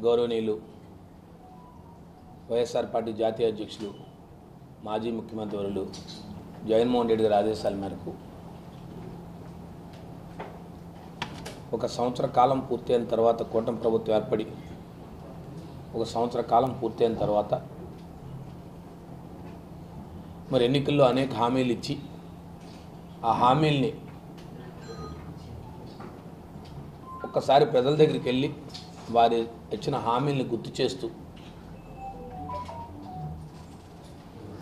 గౌరవనీయులు వైఎస్ఆర్ పార్టీ జాతీయ అధ్యక్షులు మాజీ ముఖ్యమంత్రి వర్యులు జగన్మోహన్ రెడ్డి గారి ఆదేశాల మేరకు ఒక సంవత్సర కాలం పూర్తయిన తర్వాత కూటమి ప్రభుత్వం ఏర్పడి ఒక సంవత్సర కాలం పూర్తయిన తర్వాత మరి ఎన్నికల్లో అనేక హామీలు ఇచ్చి ఆ హామీల్ని ఒక్కసారి ప్రజల దగ్గరికి వెళ్ళి వారి ఇచ్చిన హామీల్ని గుర్తు చేస్తూ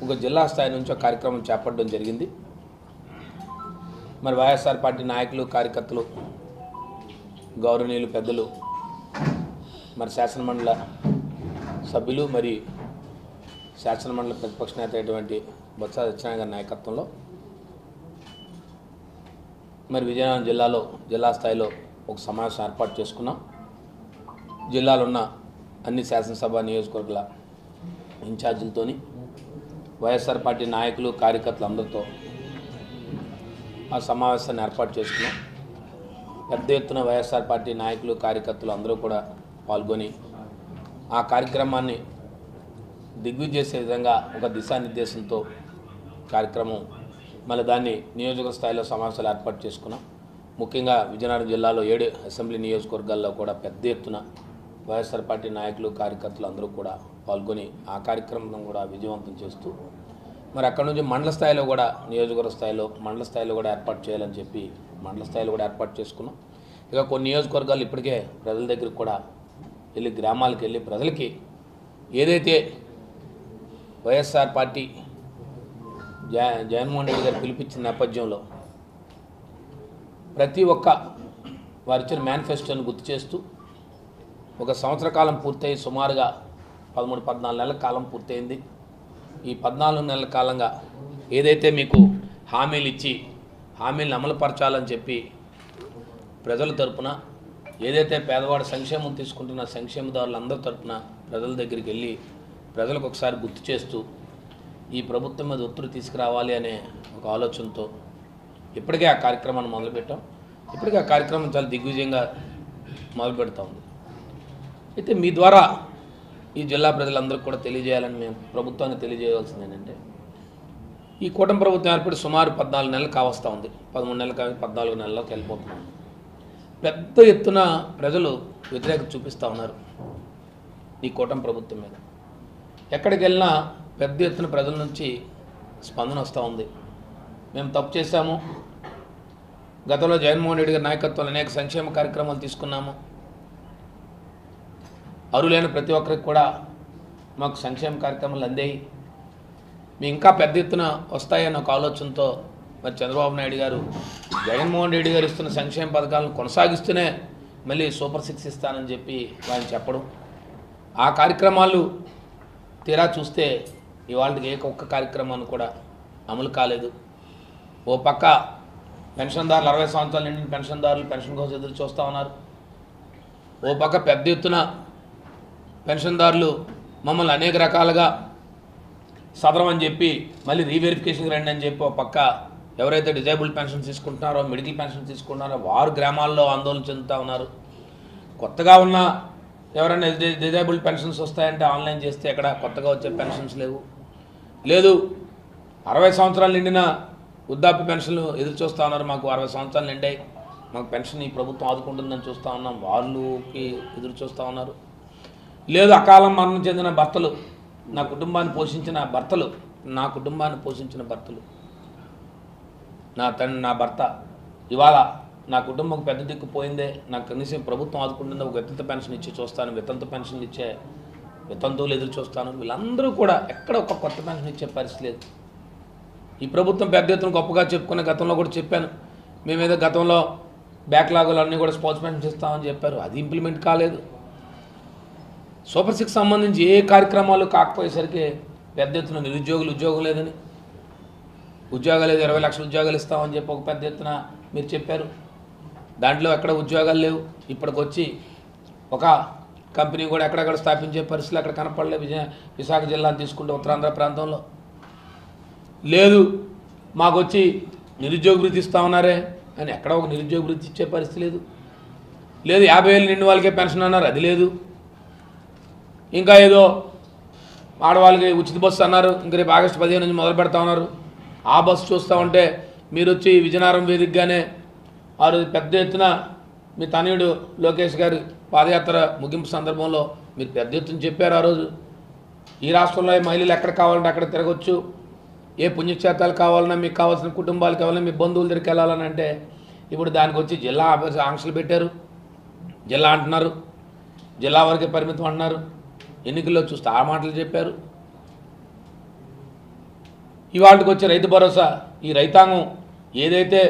ఒక జిల్లా స్థాయి నుంచి ఒక కార్యక్రమం చేపట్టడం జరిగింది. మరి వైఎస్ఆర్ పార్టీ నాయకులు కార్యకర్తలు గౌరవనీయులు పెద్దలు మరి శాసనమండలి సభ్యులు మరి శాసనమండలి ప్రతిపక్ష నేత అయినటువంటి బొత్స సత్యనారాయణ గారి నాయకత్వంలో మరి విజయనగరం జిల్లాలో జిల్లా స్థాయిలో ఒక సమావేశం ఏర్పాటు చేసుకున్నాం. జిల్లాలో ఉన్న అన్ని శాసనసభ నియోజకవర్గాల ఇన్ఛార్జీలతోని వైఎస్ఆర్ పార్టీ నాయకులు కార్యకర్తలు అందరితో ఆ సమావేశాన్ని ఏర్పాటు చేసుకున్నాం. పెద్ద ఎత్తున వైఎస్ఆర్ పార్టీ నాయకులు కార్యకర్తలు అందరూ కూడా పాల్గొని ఆ కార్యక్రమాన్ని దిగ్విజయం చేసే విధంగా ఒక దిశానిర్దేశంతో కార్యక్రమం మళ్ళీ దాన్ని నియోజక స్థాయిలో సమావేశాలు ఏర్పాటు చేసుకున్నాం. ముఖ్యంగా విజయనగరం జిల్లాలో 7 అసెంబ్లీ నియోజకవర్గాల్లో కూడా పెద్ద ఎత్తున వైఎస్ఆర్ పార్టీ నాయకులు కార్యకర్తలు అందరూ కూడా పాల్గొని ఆ కార్యక్రమం కూడా విజయవంతం చేస్తూ మరి అక్కడ నుంచి మండల స్థాయిలో కూడా నియోజకవర్గ స్థాయిలో మండల స్థాయిలో కూడా ఏర్పాటు చేయాలని చెప్పి మండల స్థాయిలో కూడా ఏర్పాటు చేసుకున్నాం. ఇక కొన్ని నియోజకవర్గాలు ఇప్పటికే ప్రజల దగ్గరికి కూడా వెళ్ళి గ్రామాలకు వెళ్ళి ప్రజలకి ఏదైతే వైఎస్ఆర్ పార్టీ జగన్మోహన్ రెడ్డి గారు పిలిపించిన నేపథ్యంలో ప్రతి ఒక్క వారిచ్చిన మేనిఫెస్టోని గుర్తు చేస్తూ ఒక సంవత్సర కాలం పూర్తయి సుమారుగా 13-14 నెలల కాలం పూర్తయింది. ఈ 14 నెలల కాలంగా ఏదైతే మీకు హామీలు ఇచ్చి హామీలను అమలుపరచాలని చెప్పి ప్రజల తరపున ఏదైతే పేదవాడు సంక్షేమం తీసుకుంటున్న సంక్షేమదారులందరి తరపున ప్రజల దగ్గరికి వెళ్ళి ప్రజలకు ఒకసారి గుర్తు చేస్తూ ఈ ప్రభుత్వం మీద ఒత్తిడి తీసుకురావాలి అనే ఒక ఆలోచనతో ఇప్పటికే ఆ కార్యక్రమాన్ని మొదలుపెట్టాం. ఇప్పటికే ఆ కార్యక్రమం చాలా దిగ్విజయంగా మొదలు పెడతా ఉంది. అయితే మీ ద్వారా ఈ జిల్లా ప్రజలందరికీ కూడా తెలియజేయాలని మేము ప్రభుత్వానికి తెలియజేయవలసింది ఏంటంటే ఈ కూటమి ప్రభుత్వం ఏర్పడి సుమారు 14 నెలలు కావస్తూ ఉంది. 13 నెలలు కాదు 14 నెలల్లోకి వెళ్ళిపోతున్నాం. పెద్ద ఎత్తున ప్రజలు వ్యతిరేకత చూపిస్తూ ఉన్నారు ఈ కూటమి ప్రభుత్వం మీద. ఎక్కడికి వెళ్ళినా పెద్ద ఎత్తున ప్రజల నుంచి స్పందన వస్తూ ఉంది. మేము తప్పు చేశాము, గతంలో జగన్మోహన్ రెడ్డి గారి నాయకత్వంలో అనేక సంక్షేమ కార్యక్రమాలు తీసుకున్నాము, అరులైన ప్రతి ఒక్కరికి కూడా మాకు సంక్షేమ కార్యక్రమాలు అందాయి, మీ ఇంకా పెద్ద ఎత్తున వస్తాయన్న ఒక ఆలోచనతో మరి చంద్రబాబు నాయుడు గారు జగన్మోహన్ రెడ్డి గారు ఇస్తున్న సంక్షేమ పథకాలను కొనసాగిస్తూనే మళ్ళీ సూపర్ 6 ఇస్తానని చెప్పి ఆయన చెప్పడం, ఆ కార్యక్రమాలు తీరా చూస్తే ఇవాళకి ఒక్క కార్యక్రమాన్ని కూడా అమలు కాలేదు. ఓ పక్క పెన్షన్దారులు 60 సంవత్సరాలు నిండిన పెన్షన్దారులు పెన్షన్ కోసం ఎదురు చూస్తూ ఉన్నారు. ఓ పక్క పెద్ద ఎత్తున పెన్షన్దారులు మమ్మల్ని అనేక రకాలుగా సదరమని చెప్పి మళ్ళీ రీవెరిఫికేషన్కి రండి అని చెప్పి ఓ పక్క ఎవరైతే డిజేబుల్డ్ పెన్షన్ తీసుకుంటున్నారో మెడికల్ పెన్షన్ తీసుకుంటున్నారో వారు గ్రామాల్లో ఆందోళన చెందుతూ ఉన్నారు. కొత్తగా ఉన్న ఎవరైనా డిజేబుల్డ్ పెన్షన్స్ వస్తాయంటే ఆన్లైన్ చేస్తే ఎక్కడ కొత్తగా వచ్చే పెన్షన్స్ లేవు. లేదు 60 సంవత్సరాలు నిండిన వృద్ధాప్య పెన్షన్లు ఎదురు చూస్తూ ఉన్నారు, మాకు 60 సంవత్సరాలు నిండాయి, మాకు పెన్షన్ ఈ ప్రభుత్వం ఆదుకుంటుందని చూస్తూ ఉన్నాం, వాళ్ళకి ఎదురు చూస్తూ ఉన్నారు. లేదు అకాలం మరణం చెందిన భర్తలు, నా కుటుంబాన్ని పోషించిన భర్తలు, నా భర్త ఇవాళ నా కుటుంబం పెద్ద దిక్కు పోయిందే, నాకు కనీసం ప్రభుత్వం ఆదుకుంటుందో ఒక వితంతు పెన్షన్ ఇచ్చి చూస్తాను, వితంతు పెన్షన్ ఇచ్చే వితంతువులు ఎదురు చూస్తాను, వీళ్ళందరూ కూడా ఎక్కడ ఒక కొత్త పెన్షన్ ఇచ్చే పరిస్థితి లేదు. ఈ ప్రభుత్వం పెద్ద ఎత్తున గొప్పగా చెప్పుకునే గతంలో కూడా చెప్పాను, మేమేదో గతంలో బ్యాక్లాగులు అన్నీ కూడా స్పోర్ట్స్ పెన్షన్ ఇస్తామని చెప్పారు, అది ఇంప్లిమెంట్ కాలేదు. సూపర్ 6 సంబంధించి ఏ కార్యక్రమాలు కాకపోయేసరికి పెద్ద ఎత్తున ఉద్యోగం లేదని, ఉద్యోగాలు లేదు 20 లక్షల ఉద్యోగాలు ఇస్తామని చెప్పి ఒక పెద్ద ఎత్తున మీరు చెప్పారు, దాంట్లో ఎక్కడ ఉద్యోగాలు లేవు. ఇప్పటికొచ్చి ఒక కంపెనీ కూడా ఎక్కడెక్కడ స్థాపించే పరిస్థితులు అక్కడ కనపడలేదు. విశాఖ జిల్లాను తీసుకుంటే ఉత్తరాంధ్ర ప్రాంతంలో లేదు, మాకు వచ్చి నిరుద్యోగ వృత్తి ఇస్తామన్నారే అని ఎక్కడ ఒక నిరుద్యోగ వృత్తి ఇచ్చే పరిస్థితి లేదు. 50,000 నిండి వాళ్ళకే పెన్షన్ అన్నారు, అది లేదు. ఇంకా ఏదో ఆడవాళ్ళకి ఉచిత బస్సు అన్నారు, ఇంక రేపు ఆగస్టు 15 నుంచి మొదలు పెడతా ఉన్నారు. ఆ బస్సు చూస్తూ ఉంటే మీరు వచ్చి విజయనగరం వేదికగానే ఆ రోజు పెద్ద ఎత్తున మీ తనయుడు లోకేష్ గారి పాదయాత్ర ముగింపు సందర్భంలో మీరు పెద్ద ఎత్తున చెప్పారు. ఆ రోజు ఈ రాష్ట్రంలో మహిళలు ఎక్కడ కావాలంటే అక్కడ తిరగచ్చు, ఏ పుణ్యక్షేత్రాలు కావాలన్నా, మీకు కావాల్సిన కుటుంబాలు కావాలన్నా, మీ బంధువుల దగ్గరికి వెళ్ళాలని అంటే ఇప్పుడు దానికి వచ్చి జిల్లా ఆంక్షలు పెట్టారు. జిల్లా అంటున్నారు, జిల్లా వరకే పరిమితం అంటున్నారు. ఎన్నికల్లో చూస్తే ఆ మాటలు చెప్పారు. ఇవాళకి వచ్చే రైతు భరోసా, ఈ రైతాంగం ఏదైతే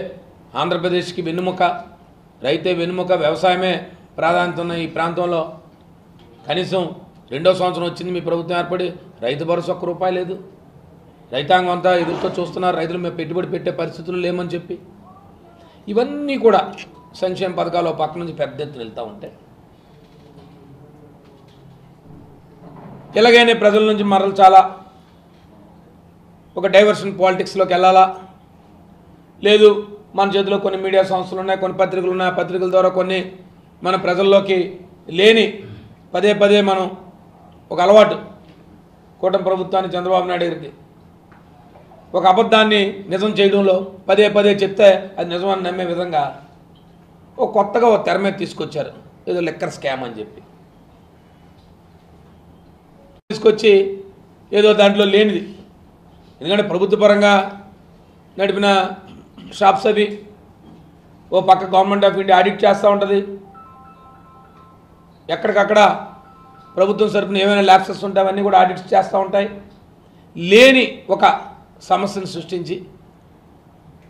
ఆంధ్రప్రదేశ్కి వెన్నుముక, రైతే వెన్నుముక, వ్యవసాయమే ప్రాధాన్యత ఉన్న ఈ ప్రాంతంలో కనీసం 2వ సంవత్సరం వచ్చింది మీ ప్రభుత్వం ఏర్పడి, రైతు భరోసా ₹1 లేదు. రైతాంగం అంతా ఎదురుతో చూస్తున్నారు, రైతులు మేము పెట్టుబడి పెట్టే పరిస్థితులు లేమని చెప్పి. ఇవన్నీ కూడా సంక్షేమ పథకాలు పక్క నుంచి పెద్ద ఎత్తున వెళ్తూ ఉంటాయి. ఎలాగైనా ప్రజల నుంచి మరల్చాలా, ఒక డైవర్షన్ పాలిటిక్స్లోకి వెళ్ళాలా, లేదు మన చేతిలో కొన్ని మీడియా సంస్థలు ఉన్నాయి, కొన్ని పత్రికలు ఉన్నాయి, ఆ పత్రికల ద్వారా కొన్ని మన ప్రజల్లోకి లేని పదే పదే మనం ఒక అలవాటు కూటమి ప్రభుత్వాన్ని చంద్రబాబు నాయుడు గారికి ఒక అబద్ధాన్ని నిజం చేయడంలో పదే పదే చెప్తే అది నిజమని నమ్మే విధంగా ఒక కొత్తగా ఒక తెర మీద తీసుకొచ్చారు, ఏదో లిక్కర్ స్కామ్ అని చెప్పి తీసుకొచ్చి ఏదో దాంట్లో లేనిది. ఎందుకంటే ప్రభుత్వ పరంగా నడిపిన షాప్స్ అవి ఓ పక్క గవర్నమెంట్ ఆఫ్ ఇండియా ఆడిట్ చేస్తూ ఉంటుంది. ఎక్కడికక్కడ ప్రభుత్వం సరుపున ఏమైనా ల్యాప్సెస్ ఉంటాయి అవన్నీ కూడా ఆడిట్స్ చేస్తూ ఉంటాయి. లేని ఒక సమస్యను సృష్టించి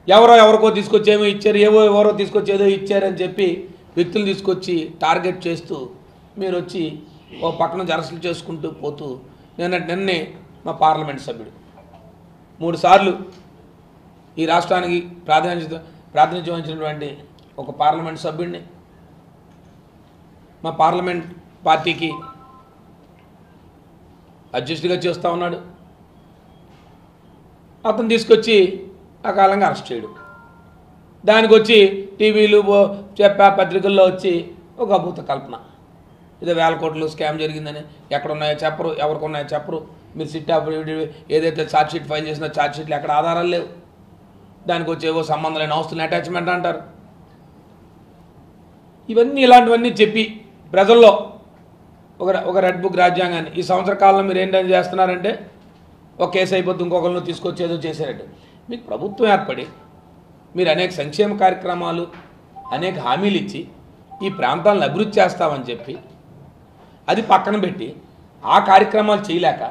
ఎవరికో తీసుకొచ్చి ఏమో ఇచ్చారు, ఎవరో తీసుకొచ్చి ఏదో ఇచ్చారని చెప్పి వ్యక్తులు తీసుకొచ్చి టార్గెట్ చేస్తూ మీరు వచ్చి ఓ పక్కన అరెస్టులు చేసుకుంటూ పోతూ నిన్నే మా పార్లమెంట్ సభ్యుడు 3 సార్లు ఈ రాష్ట్రానికి ప్రాతినిధ్యం వహించినటువంటి ఒక పార్లమెంట్ సభ్యుడిని మా పార్లమెంట్ పార్టీకి అధ్యక్షుడిగా చేస్తూ ఉన్నాడు. అతను తీసుకొచ్చి అకాలంగా అరెస్ట్ చేయడు. దానికి వచ్చి టీవీలు పత్రికల్లో వచ్చి ఒక అభూత కల్పన, ఇదే 1000 కోట్లు స్కామ్ జరిగిందని. ఎక్కడున్నాయో చెప్పరు, ఎవరికి ఉన్నాయో చెప్పరు. మీరు సిట్ ఏదైతే ఛార్జ్షీట్ ఫైల్ చేసినా ఛార్జ్షీట్లు ఎక్కడ ఆధారాలు లేవు. దానికి వచ్చేవో సంబంధం లేని ఆస్తులను అటాచ్మెంట్ అంటారు. ఇవన్నీ ఇలాంటివన్నీ చెప్పి ప్రజల్లో ఒక రెడ్ బుక్ రాజ్యాంగాన్ని ఈ సంవత్సర కాలంలో మీరు ఏంటని చేస్తున్నారంటే ఒక కేసు అయిపోతుంది, ఇంకొకరిని తీసుకొచ్చి ఏదో చేశారంటే. మీకు ప్రభుత్వం ఏర్పడి మీరు అనేక సంక్షేమ కార్యక్రమాలు అనేక హామీలు ఇచ్చి ఈ ప్రాంతాలను అభివృద్ధి చేస్తామని చెప్పి అది పక్కన పెట్టి ఆ కార్యక్రమాలు చేయలేక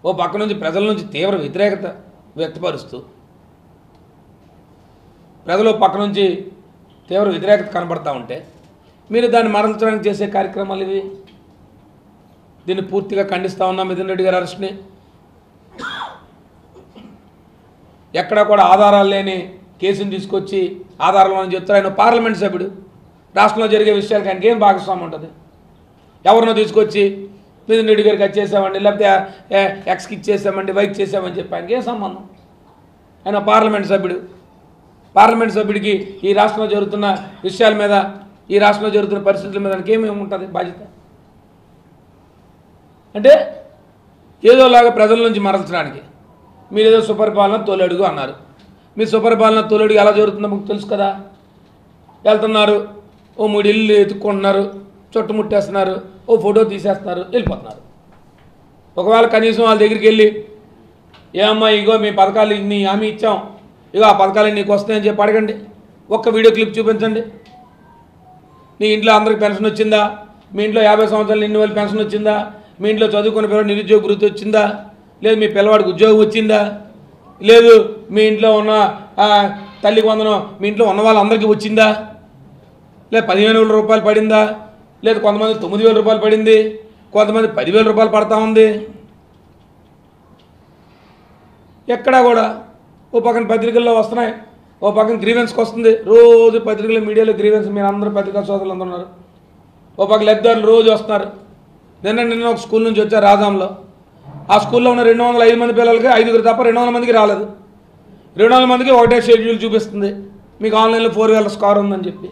ఓ పక్క నుంచి ప్రజల నుంచి తీవ్ర వ్యతిరేకత వ్యక్తపరుస్తూ ప్రజలు పక్క నుంచి తీవ్ర వ్యతిరేకత కనబడతా ఉంటే మీరు దాన్ని మరల్చడానికి చేసే కార్యక్రమాలు ఇవి. దీన్ని పూర్తిగా ఖండిస్తూ ఉన్నాం. మిథున్ రెడ్డి గారి అరెస్ట్ని ఎక్కడా కూడా ఆధారాలు లేని కేసుని తీసుకొచ్చి ఆధారాలు అని చెప్తారు. ఆయన పార్లమెంట్ సభ్యుడు, రాష్ట్రంలో జరిగే విషయాలకి ఆయనకి ఏం భాగస్వామ్యం ఉంటుంది? ఎవరినో తీసుకొచ్చి మిథున్ రెడ్డి గారికి వచ్చేసామండి, లేకపోతే ఎక్స్కి ఇచ్చేసామండి, వైకి చేసామని చెప్పి ఆయనకి ఏం సంబంధం? ఆయన పార్లమెంట్ సభ్యుడు. పార్లమెంట్ సభ్యుడికి ఈ రాష్ట్రంలో జరుగుతున్న విషయాల మీద, ఈ రాష్ట్రంలో జరుగుతున్న పరిస్థితుల మీద ఏమేమి ఉంటుంది బాధ్యత? అంటే ఏదోలాగా ప్రజల నుంచి మరల్చడానికి మీరు ఏదో సుపరిపాలన తోలడుగు అన్నారు. మీ సుపరిపాలన తోలడుగు ఎలా జరుగుతుందో మీకు తెలుసు కదా. వెళ్తున్నారు, ఓ 3 ఇళ్ళు ఎత్తుక్కుంటున్నారు, చుట్టుముట్టేస్తున్నారు, ఓ ఫోటో తీసేస్తున్నారు, వెళ్ళిపోతున్నారు. ఒకవేళ కనీసం వాళ్ళ దగ్గరికి వెళ్ళి ఏమమ్మా ఇగో మీ పథకాలు ఇన్ని హామీ ఇచ్చాం, ఇగో ఆ పథకాలు నీకు వస్తాయని చెప్పి అడగండి. ఒక్క వీడియో క్లిప్ చూపించండి. నీ ఇంట్లో అందరికి పెన్షన్ వచ్చిందా? మీ ఇంట్లో 50 సంవత్సరాలు నిండి వాళ్ళు పెన్షన్ వచ్చిందా? మీ ఇంట్లో చదువుకున్న పిల్లవాడు నిరుద్యోగ వృత్తి వచ్చిందా? లేదు మీ పిల్లవాడికి ఉద్యోగం వచ్చిందా? లేదు మీ ఇంట్లో ఉన్న తల్లికి వందనం మీ ఇంట్లో ఉన్న వాళ్ళందరికీ వచ్చిందా? లేదు 15,000 రూపాయలు పడిందా? లేదు కొంతమంది 9,000 రూపాయలు పడింది, కొంతమంది 10,000 రూపాయలు పడతా ఉంది. ఎక్కడా కూడా ఓ పక్కన పత్రికల్లో వస్తున్నాయి, ఓ పక్కన గ్రీవెన్స్కి వస్తుంది. రోజు పత్రికలు మీడియాలో గ్రీవెన్స్, మీరు అందరూ పత్రికా సోదరులు అందరూ ఉన్నారు. ఓ పక్క లబ్ధిదారులు రోజు వస్తున్నారు. నిన్న ఒక స్కూల్ నుంచి వచ్చారు రాజాంలో. ఆ స్కూల్లో ఉన్న 205 మంది పిల్లలకి 5 తప్ప 200 మందికి రాలేదు. 200 మందికి ఒకటే షెడ్యూల్ చూపిస్తుంది, మీకు ఆన్లైన్లో 4 వేల స్కోర్ ఉందని చెప్పి.